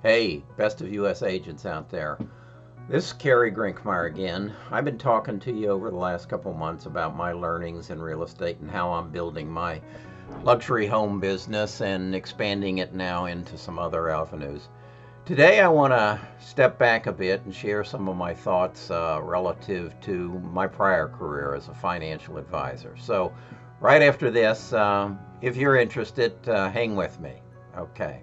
Hey, best of U.S. agents out there. This is Kerry Grinkmeyer again. I've been talking to you over the last couple months about my learnings in real estate and how I'm building my luxury home business and expanding it now into some other avenues. Today, I want to step back a bit and share some of my thoughts relative to my prior career as a financial advisor. So, right after this, if you're interested, hang with me. Okay.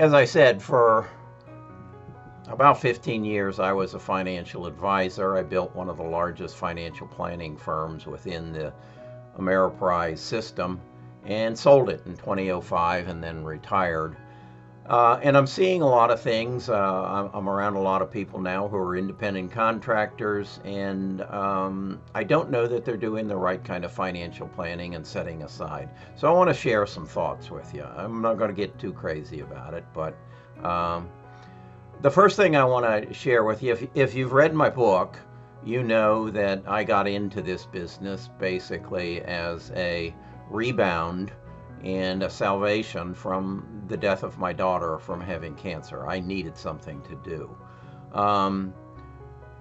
As I said, for about 15 years, I was a financial advisor. I built one of the largest financial planning firms within the Ameriprise system and sold it in 2005 and then retired. And I'm seeing a lot of things. I'm around a lot of people now who are independent contractors, and I don't know that they're doing the right kind of financial planning and setting aside. So I want to share some thoughts with you. I'm not going to get too crazy about it, but um, the first thing I want to share with you, if you've read my book, you know that I got into this business basically as a rebound and a salvation from the death of my daughter from having cancer. I needed something to do. Um,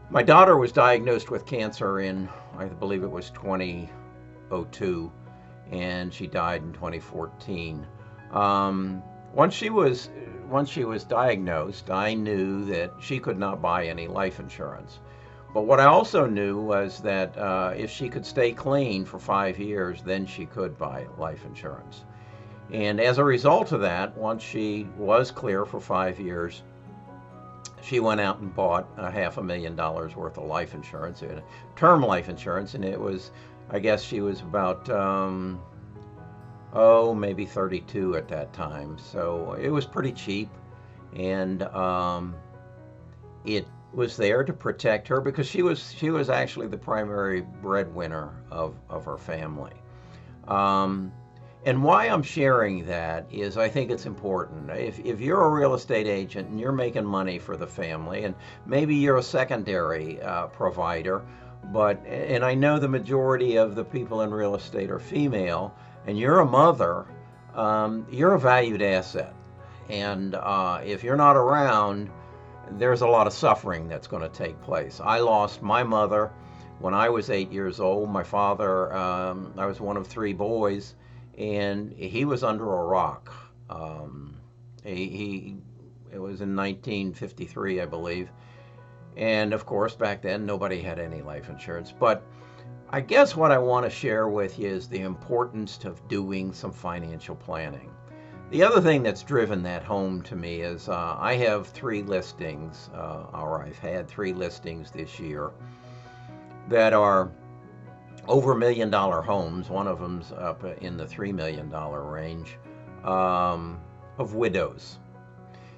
my daughter was diagnosed with cancer in, I believe it was 2002, and she died in 2014. Um, once she was once she was diagnosed, I knew that she could not buy any life insurance. But what I also knew was that if she could stay clean for 5 years, then she could buy life insurance. And as a result of that, once she was clear for 5 years, she went out and bought a $500,000 worth of life insurance, term life insurance, and it was, I guess she was about, maybe 32 at that time. So it was pretty cheap, and it was there to protect her because she was actually the primary breadwinner of her family. Um, and why I'm sharing that is I think it's important. If you're a real estate agent and you're making money for the family, and maybe you're a secondary provider, and I know the majority of the people in real estate are female, and you're a mother, you're a valued asset. And if you're not around, there's a lot of suffering that's going to take place. I lost my mother when I was 8 years old. My father, I was one of three boys, and he was under a rock. He it was in 1953, I believe, and of course back then nobody had any life insurance. But I guess what I want to share with you is the importance of doing some financial planning. The other thing that's driven that home to me is I have three listings, or I've had three listings this year that are over $1 million homes. One of them's up in the $3 million range, of widows.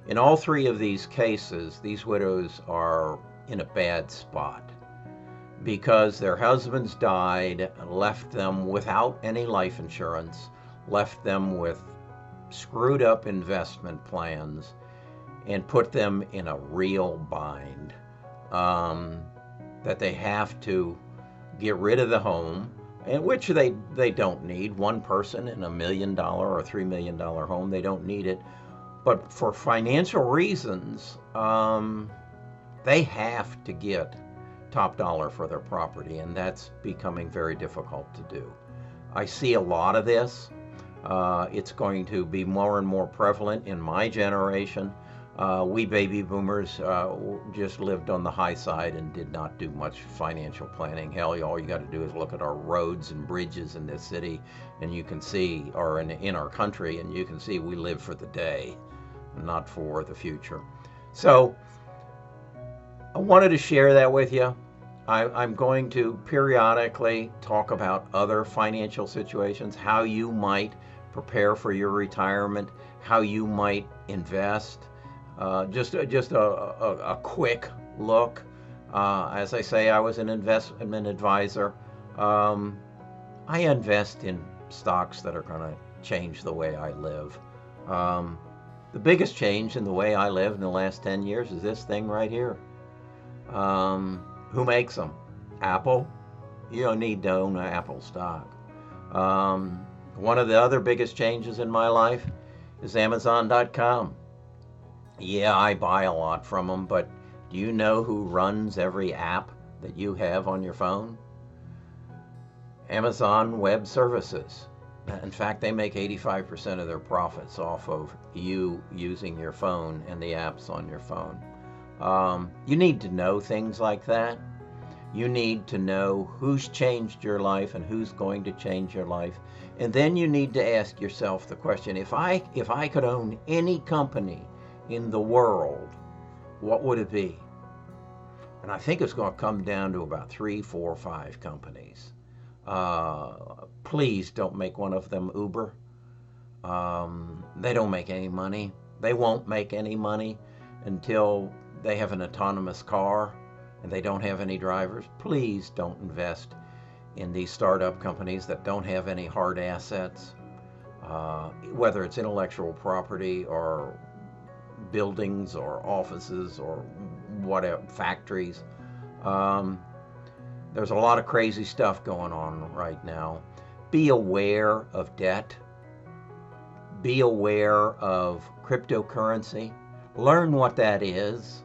In all three of these cases, these widows are in a bad spot because their husbands died, left them without any life insurance, left them with screwed up investment plans, and put them in a real bind, that they have to get rid of the home, and which they don't need. One person in $1 million or $3 million home, they don't need it. But for financial reasons, they have to get top dollar for their property, and that's becoming very difficult to do. I see a lot of this. It's going to be more and more prevalent in my generation. We baby boomers just lived on the high side and did not do much financial planning. Hell, all you got to do is look at our roads and bridges in this city, and you can see, or in our country, and you can see we live for the day, not for the future. So I wanted to share that with you. I'm going to periodically talk about other financial situations, how you might prepare for your retirement, how you might invest. Just a quick look. As I say, I was an investment advisor. I invest in stocks that are going to change the way I live. The biggest change in the way I live in the last 10 years is this thing right here. Who makes them? Apple, You don't need to own Apple stock. One of the other biggest changes in my life is Amazon.com. Yeah, I buy a lot from them, but do you know who runs every app that you have on your phone? Amazon Web Services. In fact, they make 85% of their profits off of you using your phone and the apps on your phone. You need to know things like that. You need to know who's changed your life and who's going to change your life. And then you need to ask yourself the question, if I could own any company in the world, what would it be? And I think it's going to come down to about 3, 4, 5 companies. Please don't make one of them Uber. They don't make any money. They won't make any money until they have an autonomous car and they don't have any drivers. Please don't invest in these startup companies that don't have any hard assets, whether it's intellectual property or buildings or offices or whatever, factories. There's a lot of crazy stuff going on right now. Be aware of debt. Be aware of cryptocurrency. Learn what that is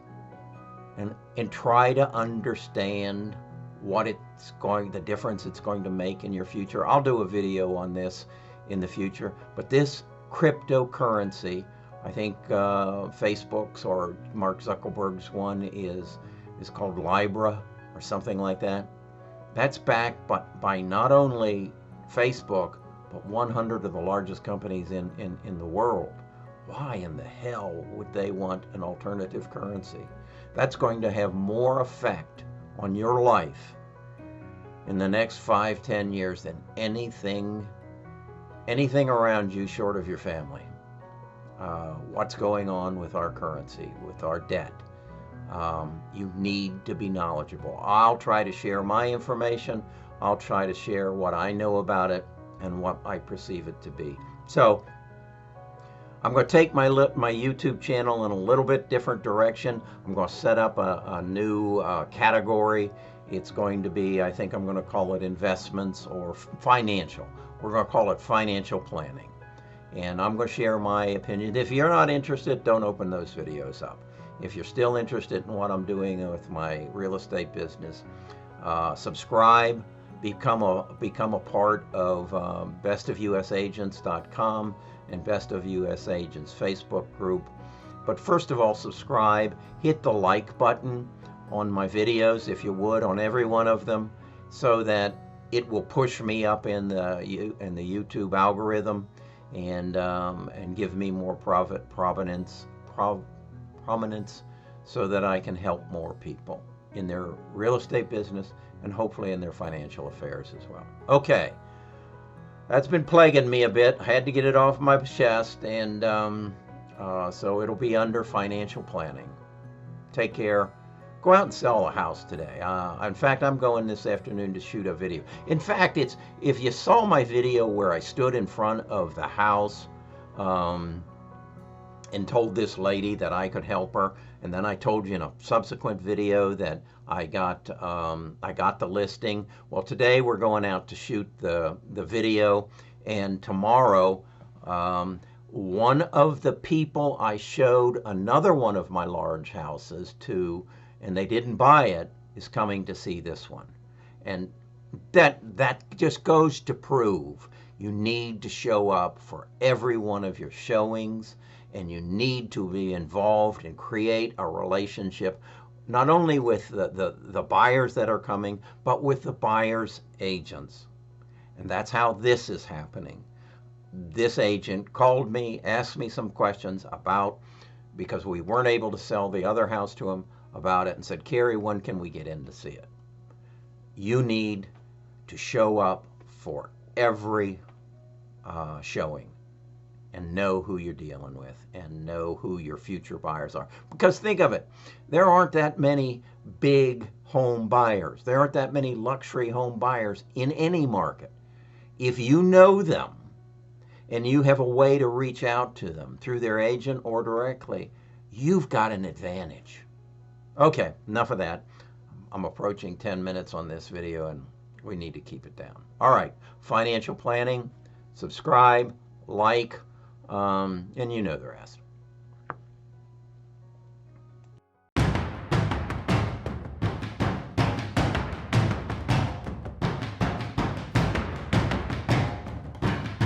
and try to understand what the difference it's going to make in your future. I'll do a video on this in the future, but this cryptocurrency, I think Facebook's or Mark Zuckerberg's one is called Libra or something like that. That's backed by not only Facebook, but 100 of the largest companies in the world. Why in the hell would they want an alternative currency? That's going to have more effect on your life in the next 5, 10 years than anything around you short of your family. What's going on with our currency, with our debt? You need to be knowledgeable. I'll try to share my information. I'll try to share what I know about it and what I perceive it to be. So I'm going to take my YouTube channel in a little bit different direction. I'm going to set up a new category. It's going to be, I think I'm going to call it investments or financial. We're going to call it financial planning. And I'm going to share my opinion. If you're not interested, don't open those videos up. If you're still interested in what I'm doing with my real estate business, subscribe, become a part of bestofusagents.com and Best of US Agents Facebook group. But first of all, subscribe, hit the like button on my videos if you would, on every one of them, so that it will push me up in the YouTube algorithm and give me more prominence, so that I can help more people in their real estate business and hopefully in their financial affairs as well. Okay, that's been plaguing me a bit. I had to get it off my chest, and so it'll be under financial planning. Take care. Go out and sell a house today. In fact, I'm going this afternoon to shoot a video. In fact, if you saw my video where I stood in front of the house and told this lady that I could help her, and then I told you in a subsequent video that I got the listing. Well, today we're going out to shoot the video, and tomorrow one of the people I showed another one of my large houses to, and they didn't buy it, is coming to see this one. And that just goes to prove you need to show up for every one of your showings, and you need to be involved and create a relationship, not only with the buyers that are coming, but with the buyers' agents. And that's how this is happening. This agent called me, asked me some questions because we weren't able to sell the other house to him, about it, and said, Kerry, when can we get in to see it? You need to show up for every showing and know who you're dealing with and know who your future buyers are. Because think of it, there aren't that many big home buyers. There aren't that many luxury home buyers in any market. If you know them and you have a way to reach out to them through their agent or directly, you've got an advantage. Okay, enough of that. I'm approaching 10 minutes on this video, and We need to keep it down. All right, financial planning, subscribe, like, and you know the rest.